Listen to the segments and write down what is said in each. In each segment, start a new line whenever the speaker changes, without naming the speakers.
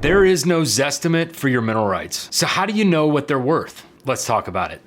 There is no zestimate for your mineral rights. So how do you know what they're worth? Let's talk about it.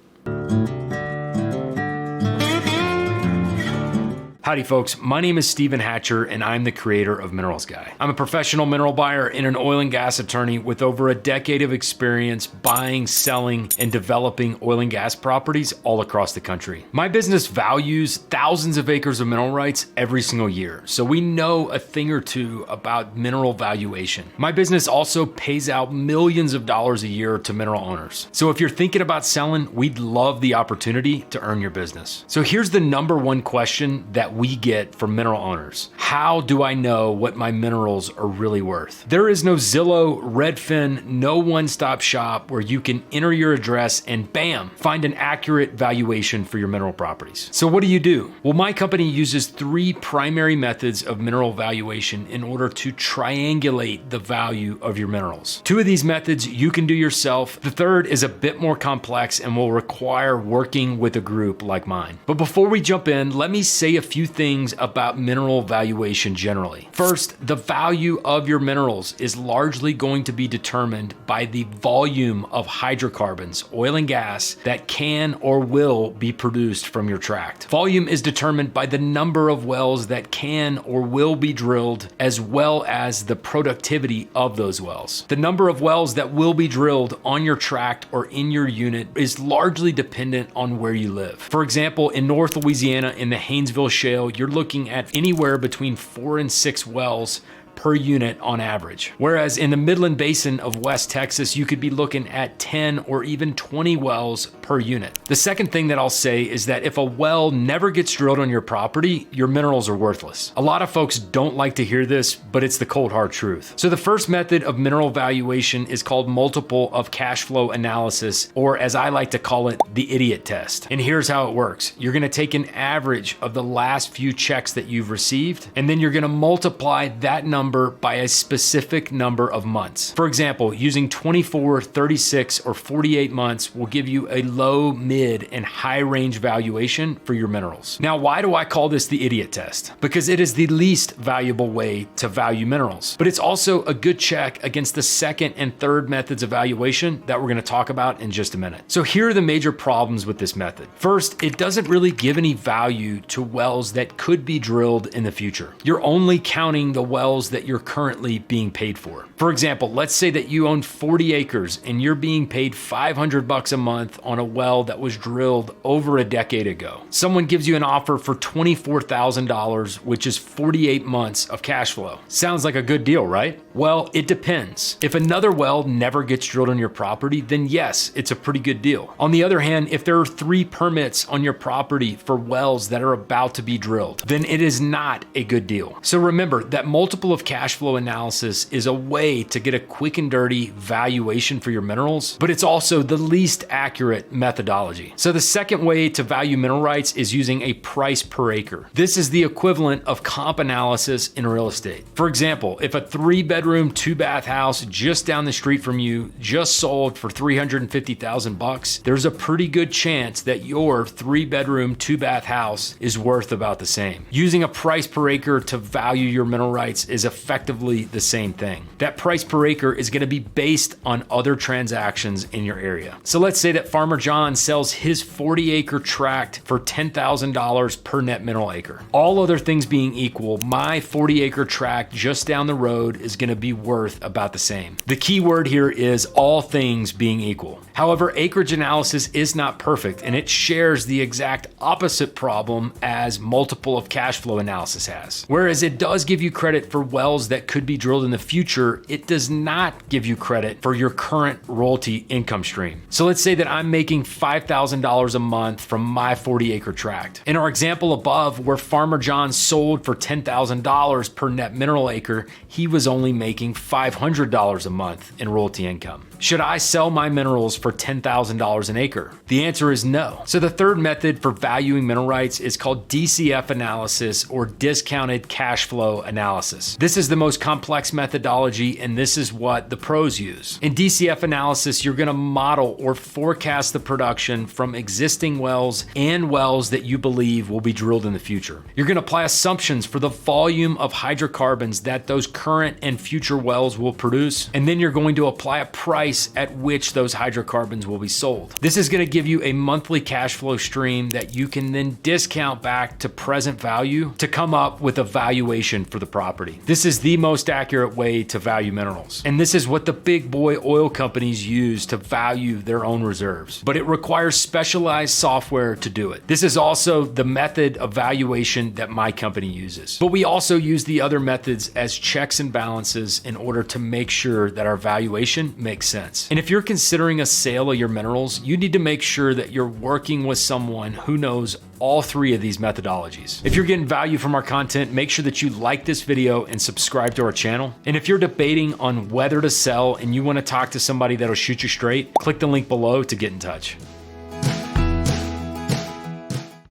Howdy folks, my name is Steven Hatcher and I'm the creator of Minerals Guy. I'm a professional mineral buyer and an oil and gas attorney with over a decade of experience buying, selling, and developing oil and gas properties all across the country. My business values thousands of acres of mineral rights every single year, so we know a thing or two about mineral valuation. My business also pays out millions of dollars a year to mineral owners. So if you're thinking about selling, we'd love the opportunity to earn your business. So here's the number one question that we get from mineral owners. How do I know what my minerals are really worth? There is no Zillow, Redfin, no one-stop shop where you can enter your address and bam, find an accurate valuation for your mineral properties. So what do? Well, my company uses three primary methods of mineral valuation in order to triangulate the value of your minerals. Two of these methods you can do yourself. The third is a bit more complex and will require working with a group like mine. But before we jump in, let me say a few things about mineral valuation generally. First, the value of your minerals is largely going to be determined by the volume of hydrocarbons, oil and gas, that can or will be produced from your tract. Volume is determined by the number of wells that can or will be drilled, as well as the productivity of those wells. The number of wells that will be drilled on your tract or in your unit is largely dependent on where you live. For example, in North Louisiana, in the Haynesville Shale, you're looking at anywhere between 4 and 6 wells per unit on average. Whereas in the Midland Basin of West Texas, you could be looking at 10 or even 20 wells per unit. The second thing that I'll say is that if a well never gets drilled on your property, your minerals are worthless. A lot of folks don't like to hear this, but it's the cold hard truth. So the first method of mineral valuation is called multiple of cash flow analysis, or as I like to call it, the idiot test. And here's how it works. You're gonna take an average of the last few checks that you've received, and then you're gonna multiply that number by a specific number of months. For example, using 24, 36, or 48 months will give you a low, mid, and high range valuation for your minerals. Now, why do I call this the idiot test? Because it is the least valuable way to value minerals, but it's also a good check against the second and third methods of valuation that we're gonna talk about in just a minute. So here are the major problems with this method. First, it doesn't really give any value to wells that could be drilled in the future. You're only counting the wells that you're currently being paid for. For example, let's say that you own 40 acres and you're being paid $500 a month on a well that was drilled over a decade ago. Someone gives you an offer for $24,000, which is 48 months of cash flow. Sounds like a good deal, right? Well, it depends. If another well never gets drilled on your property, then yes, it's a pretty good deal. On the other hand, if there are 3 permits on your property for wells that are about to be drilled, then it is not a good deal. So remember that multiple of cash flow analysis is a way to get a quick and dirty valuation for your minerals, but it's also the least accurate methodology. So the second way to value mineral rights is using a price per acre. This is the equivalent of comp analysis in real estate. For example, if a 3-bedroom, 2-bath house just down the street from you just sold for $350,000, there's a pretty good chance that your 3-bedroom, 2-bath house is worth about the same. Using a price per acre to value your mineral rights is effectively the same thing. That price per acre is going to be based on other transactions in your area. So let's say that Farmer John sells his 40-acre tract for $10,000 per net mineral acre. All other things being equal, my 40-acre tract just down the road is going to be worth about the same. The key word here is all things being equal. However, acreage analysis is not perfect, and it shares the exact opposite problem as multiple of cash flow analysis has. Whereas it does give you credit for wells that could be drilled in the future, it does not give you credit for your current royalty income stream. So let's say that I'm making $5,000 a month from my 40-acre tract. In our example above, where Farmer John sold for $10,000 per net mineral acre, he was only making $500 a month in royalty income. Should I sell my minerals for $10,000 an acre? The answer is no. So the third method for valuing mineral rights is called DCF analysis, or discounted cash flow analysis. This This is the most complex methodology, and this is what the pros use. In DCF analysis, you're gonna model or forecast the production from existing wells and wells that you believe will be drilled in the future. You're gonna apply assumptions for the volume of hydrocarbons that those current and future wells will produce, and then you're going to apply a price at which those hydrocarbons will be sold. This is gonna give you a monthly cash flow stream that you can then discount back to present value to come up with a valuation for the property. This is the most accurate way to value minerals. And this is what the big boy oil companies use to value their own reserves. But it requires specialized software to do it. This is also the method of valuation that my company uses. But we also use the other methods as checks and balances in order to make sure that our valuation makes sense. And if you're considering a sale of your minerals, you need to make sure that you're working with someone who knows all three of these methodologies. If you're getting value from our content, make sure that you like this video and subscribe to our channel. And if you're debating on whether to sell and you want to talk to somebody that'll shoot you straight, click the link below to get in touch.